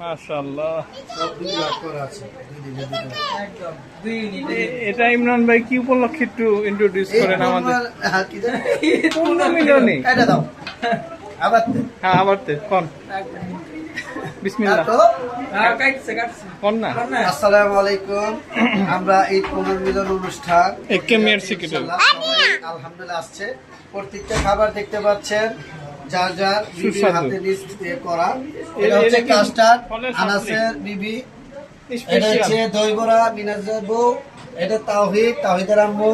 মাশাআল্লাহ। সব 2 লাখ করে আছে। একদম 2 মিনিটে। এটা ইমরান ভাই কি উপলক্ষে একটু ইন্ট্রোডিউস করেন আমাদের? কি জানি 15 মিলিয়নে। এটা দাও আবার হ্যাঁ আবার তে কোন বিসমিল্লাহ তো কাটছে কোন না। আসসালামু আলাইকুম। আমরা এই পুনর্মিলন অনুষ্ঠান একে মেয়ের সেক্রেটারি আলহামদুলিল্লাহ আসছে। প্রত্যেকটা খাবার দেখতে পাচ্ছেন যার যার বিবির সুস্বাদু। হাতে লিস্ট দিয়ে করা। এটা হচ্ছে কাস্টার্ড আনাসের বিবি, এটা হচ্ছে দই বড়া মিনাজের বউ, এটা তাওহিদের আম্মু,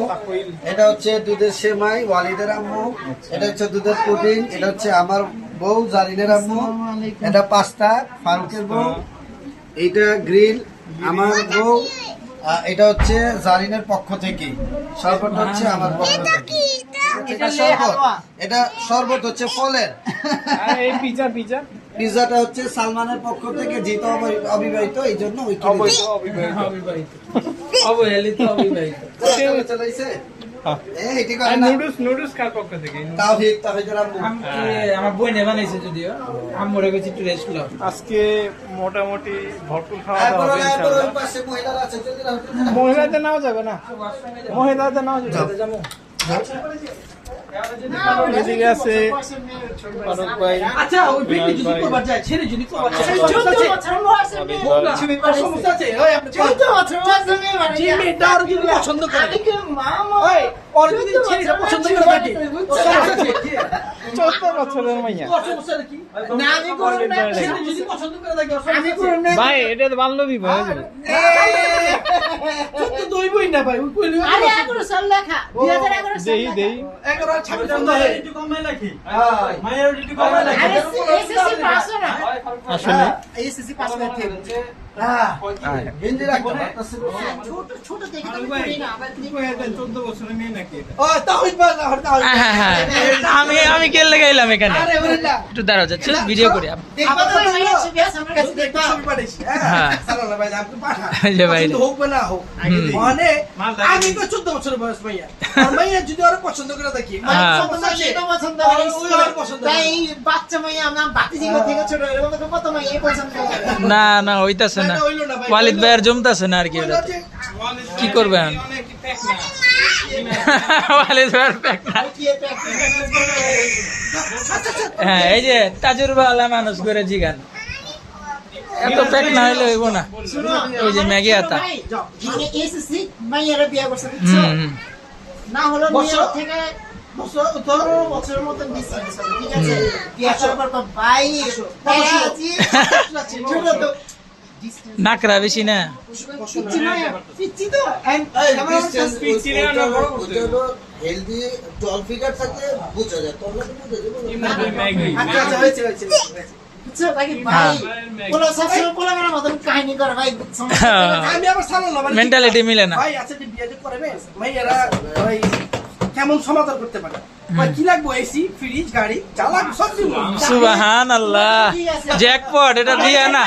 এটা হচ্ছে দুধের সেমাই ওয়ালিদের আম্মু, এটা হচ্ছে দুধের পুডিং, এটা হচ্ছে আমার বউ জারিনের আম্মু, এটা পাস্তা ফারুকের বউ, এইটা গ্রিল আমার বউ, এটা হচ্ছে জারিনের পক্ষ থেকে, শরবতটা হচ্ছে আমার পক্ষ থেকে। এটা শরবত, এটা শরবত হচ্ছে ফলের। আর এই পিজা পিজা পিজাটা হচ্ছে সালমানের পক্ষ থেকে, যেহেতু অবিবাহিত এই জন্য ওই অবৈধ অবিবাহিত। অবহেলিত অবিবাহিত। চলাইছে হ্যাঁ। এটি আর করে না নুডলস কার পক্ষ থেকে? তাওহিদের আম্মু। আমার বইনে বানাইছে যদিও, আম্মুরে কইছি একটু রেস্ট নাও। আজকে মোটামুটি ভরপুর খাওয়া দাওয়া এরপরে হবে ইনশাআল্লাহ। ওই পাশে মহিলারা আছে, যদি না মহিলাদের নাও যাবে না, মহিলাদের নাও যাবে। যাবো। এদিকে আছে ফারুক ভাই, আচ্ছা ওই ব্যক্তি যদি ভাই। করবার যায়, ছেড়ে যদি করবার যায়, অলিভ ভাই। সমস্যা আছে। ওই আপনি যে মেয়েটা আর যদি পছন্দ করে, ওই ওর যদি ছেলেটা পছন্দ করে থাকে, ওর সমস্যা আছে। 14 বছরের মাইয়া। ওর সমস্যা কি? ছেলে যদি পছন্দ করে থাকে, ওর সমস্যা আছে। ভাই এটা তো বাল্যবি ভাই যাবে। তো দইবই না ভাই, ওই কইলো দেই দেই 11 আর 26 বন্ধ হয়। একটু কমাই রাখি। মায়ের একটু কমাই রাখি। আসলে এসএসসি পাস করতে হ্যাঁ হিন্দি রাখতে ও তাওহিদ ভাই না হরতা। আমি আমি কেলে গাইলাম এখানে আরে বললা একটু দাঁড়াও যাচ্ছে ভিডিও করি দেখবা তো ছবি পাঠিয়েছি। হ্যাঁ। সালাম ভাই আপনি পাঠা। এই যে ভাই। পছন্দ হোক বা না হোক। মানে আমি তো 14 বছর বয়স ভাইয়া। আর ভাইয়া যদি ওরা পছন্দ করে থাকি, মানে হ্যাঁ। সমস্যা আছে। ওই পছন্দ। না না হইতাছে না ওয়ালিদ ভাইয়ের জমতাছে না আর কি ওটাতে কি করবেন ওয়ালিদ ভাইয়ের প্যাক না হ্যাঁ এই যে তাজুর বালা মানুষ করে জিগান এত প্যাক না হইলে হইব না ওই যে ম্যাগি আতা না হলো বছর? থেকে বছর তো 15 বছরের মতন দিছি ঠিক আছে বিয়ে করার পর তো ভাই ছোট তো নাকরা বেশি না পিচ্ছি তো হেলদি টল ফিগার থাকলে বোঝা যায়, তোর না বোঝা যায় আচ্ছা আচ্ছা হয়েছে হয়েছে। বুঝছো ভাই ভাই বলো সবসময় বলে আমার মতন কাহিনী করে ভাই আমি আবার সালাম না মানে মেন্টালিটি মিলে না ভাই আচ্ছা যে বিয়ে যে করবে ভাইয়ারা ভাই কেমন সমাধান করতে পারে ভাই কি লাগবে এসি ফ্রিজ গাড়ি যা লাগবে সব দিব সুবহানাল্লাহ জ্যাকপট এটা দিয়া না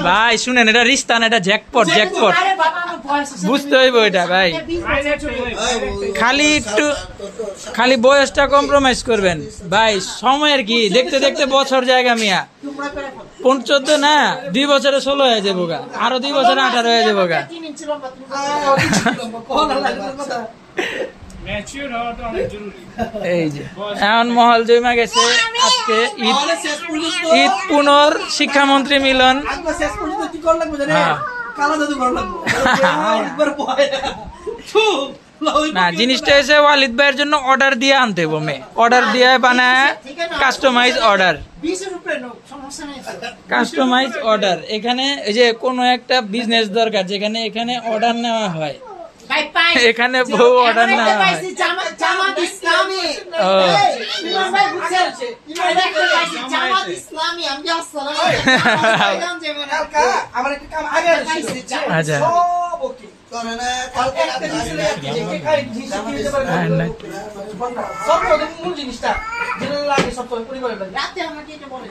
ভাই শুনেন এটা রিস্তান এটা জ্যাকপট জ্যাকপট আরে বাবা আমার বয়স বুঝতে হইব এটা ভাই খালি একটু খালি বয়সটা কম্প্রোমাইজ করবেন ভাই সময়ের কি দেখতে দেখতে বছর জায়গা মিয়া 14 না 2 বছরে 16 হয়ে যাবো গা আরো 2 বছরে 18 হয়ে যাবো গা 3 ইঞ্চি লম্বা কোন লাগবে কথা ম্যাচিউর হওয়াটা অনেক জরুরি। এই যে এখন মহল জমা গেছে আজকে ঈদ তাহলে শেষ পর্যন্ত ঈদ পুনর শিক্ষামন্ত্রী মিলন আজকে শেষ পর্যন্ত কি কর লাগবে জানেন হ্যাঁ। কালা জাদু কর লাগবে একবার ভয় থু না জিনিসটা এসে ওয়ালিদ ভাইয়ের জন্য অর্ডার দিয়ে আনতে হবে মে অর্ডার দিয়ে বানায় কাস্টমাইজ অর্ডার 20 এর উপরে নোক সমস্যা নেই কাস্টমাইজ অর্ডার এখানে এই যে কোনো একটা বিজনেস দরকার যেখানে এখানে অর্ডার নেওয়া হয় ভাই পাই এখানে বউ অর্ডার নেওয়া হয় জামাত ইসলামী ও। ইমাম ভাই বুঝছেন এটা একটা পাইছি জামাত ইসলামী আমি আসসালামু আলাইকুম কালকা আমার একটা কাম আগে আসছিল আচ্ছা সব ওকে করে না একটা জিনিস খাই জিনিস কিনতে পারবে হ্যাঁ, না। সব মূল জিনিসটা যেটা লাগে সব পরিবারের লাগে রাতে আমাকে এটা বলে